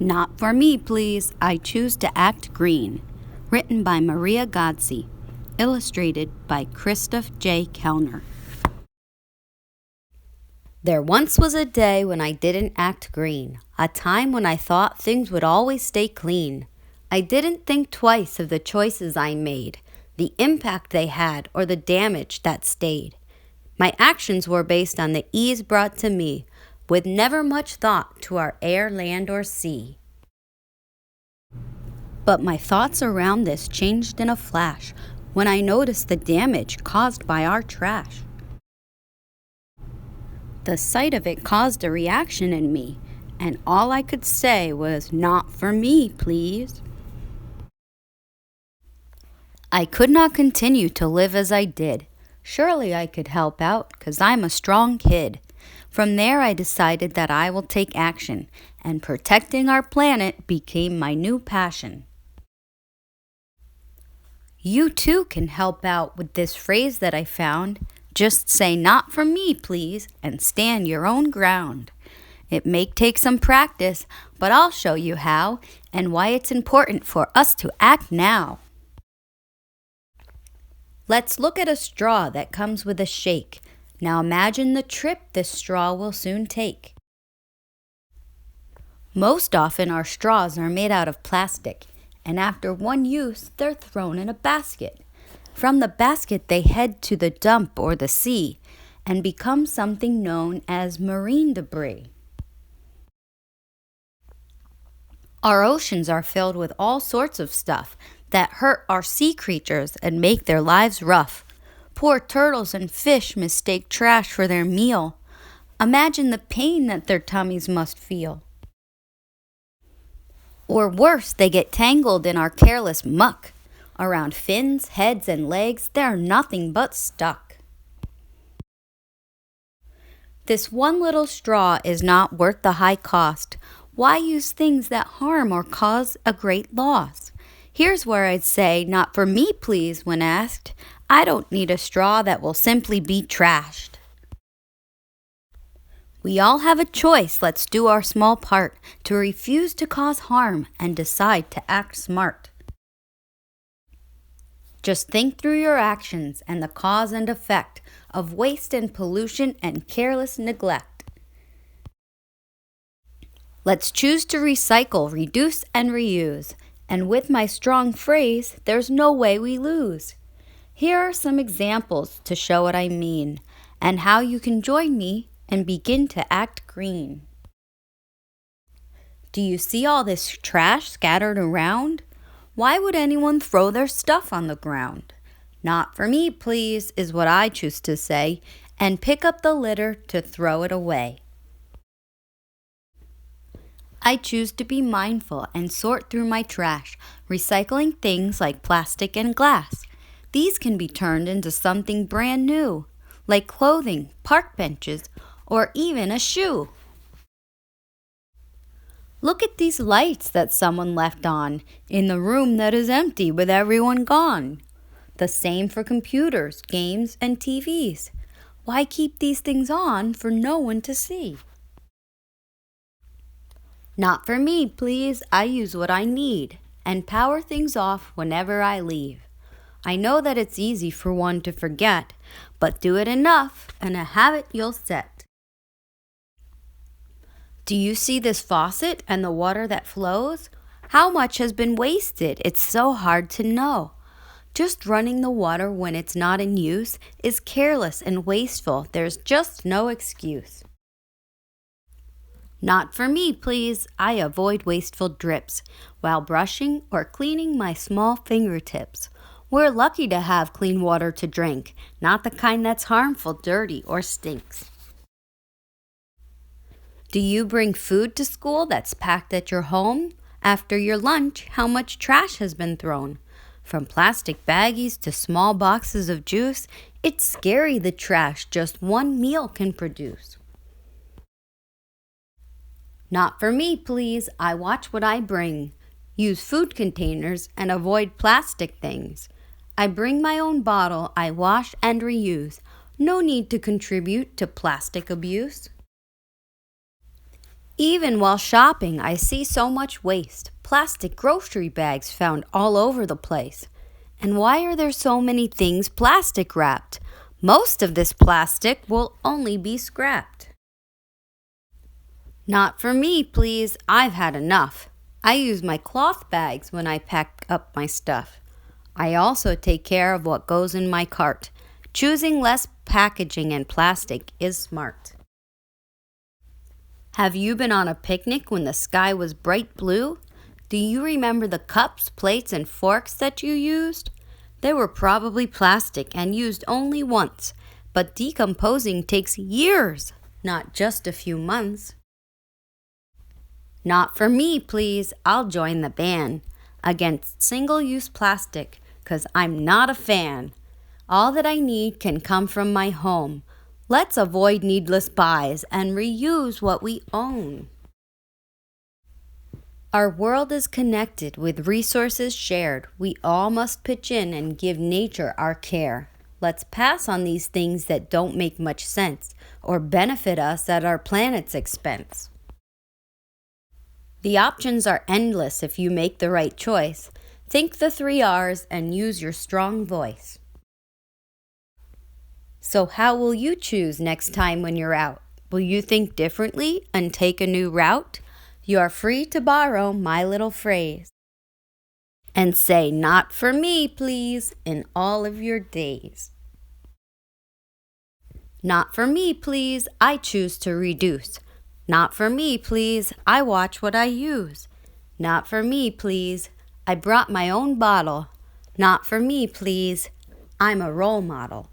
Not for me, please. I choose to act green. Written by Maria Godsey. Illustrated by Christoph J. Kellner. There once was a day when I didn't act green, a time when I thought things would always stay clean. I didn't think twice of the choices I made, the impact they had, or the damage that stayed. My actions were based on the ease brought to me, with never much thought to our air, land, or sea. But my thoughts around this changed in a flash when I noticed the damage caused by our trash. The sight of it caused a reaction in me, and all I could say was, "Not for me, please." I could not continue to live as I did. Surely I could help out, 'cause I'm a strong kid. From there I decided that I will take action, and protecting our planet became my new passion. You too can help out with this phrase that I found. Just say, "Not for me, please," and stand your own ground. It may take some practice, but I'll show you how and why it's important for us to act now. Let's look at a straw that comes with a shake. Now imagine the trip this straw will soon take. Most often our straws are made out of plastic, and after one use, they're thrown in a basket. From the basket, they head to the dump or the sea and become something known as marine debris. Our oceans are filled with all sorts of stuff that hurt our sea creatures and make their lives rough. Poor turtles and fish mistake trash for their meal. Imagine the pain that their tummies must feel. Or worse, they get tangled in our careless muck. Around fins, heads, and legs, they're nothing but stuck. This one little straw is not worth the high cost. Why use things that harm or cause a great loss? Here's where I'd say, "Not for me, please," when asked. I don't need a straw that will simply be trashed. We all have a choice. Let's do our small part to refuse to cause harm and decide to act smart. Just think through your actions and the cause and effect of waste and pollution and careless neglect. Let's choose to recycle, reduce, and reuse. And with my strong phrase, there's no way we lose. Here are some examples to show what I mean and how you can join me and begin to act green. Do you see all this trash scattered around? Why would anyone throw their stuff on the ground? "Not for me, please," is what I choose to say, and pick up the litter to throw it away. I choose to be mindful and sort through my trash, recycling things like plastic and glass. These can be turned into something brand new, like clothing, park benches, or even a shoe. Look at these lights that someone left on in the room that is empty with everyone gone. The same for computers, games, and TVs. Why keep these things on for no one to see? Not for me, please. I use what I need and power things off whenever I leave. I know that it's easy for one to forget, but do it enough and a habit you'll set. Do you see this faucet and the water that flows? How much has been wasted? It's so hard to know. Just running the water when it's not in use is careless and wasteful. There's just no excuse. Not for me, please. I avoid wasteful drips while brushing or cleaning my small fingertips. We're lucky to have clean water to drink, not the kind that's harmful, dirty, or stinks. Do you bring food to school that's packed at your home? After your lunch, how much trash has been thrown? From plastic baggies to small boxes of juice, it's scary the trash just one meal can produce. Not for me, please. I watch what I bring. Use food containers and avoid plastic things. I bring my own bottle, I wash and reuse. No need to contribute to plastic abuse. Even while shopping, I see so much waste. Plastic grocery bags found all over the place. And why are there so many things plastic wrapped? Most of this plastic will only be scrapped. Not for me, please. I've had enough. I use my cloth bags when I pack up my stuff. I also take care of what goes in my cart. Choosing less packaging and plastic is smart. Have you been on a picnic when the sky was bright blue? Do you remember the cups, plates, and forks that you used? They were probably plastic and used only once, but decomposing takes years, not just a few months. Not for me, please. I'll join the ban against single-use plastic, 'cause I'm not a fan. All that I need can come from my home. Let's avoid needless buys and reuse what we own. Our world is connected with resources shared. We all must pitch in and give nature our care. Let's pass on these things that don't make much sense or benefit us at our planet's expense. The options are endless if you make the right choice. Think the 3 R's and use your strong voice. So how will you choose next time when you're out? Will you think differently and take a new route? You are free to borrow my little phrase and say, "Not for me, please," in all of your days. Not for me, please. I choose to reduce. Not for me, please. I watch what I use. Not for me, please. I brought my own bottle. Not for me, please. I'm a role model.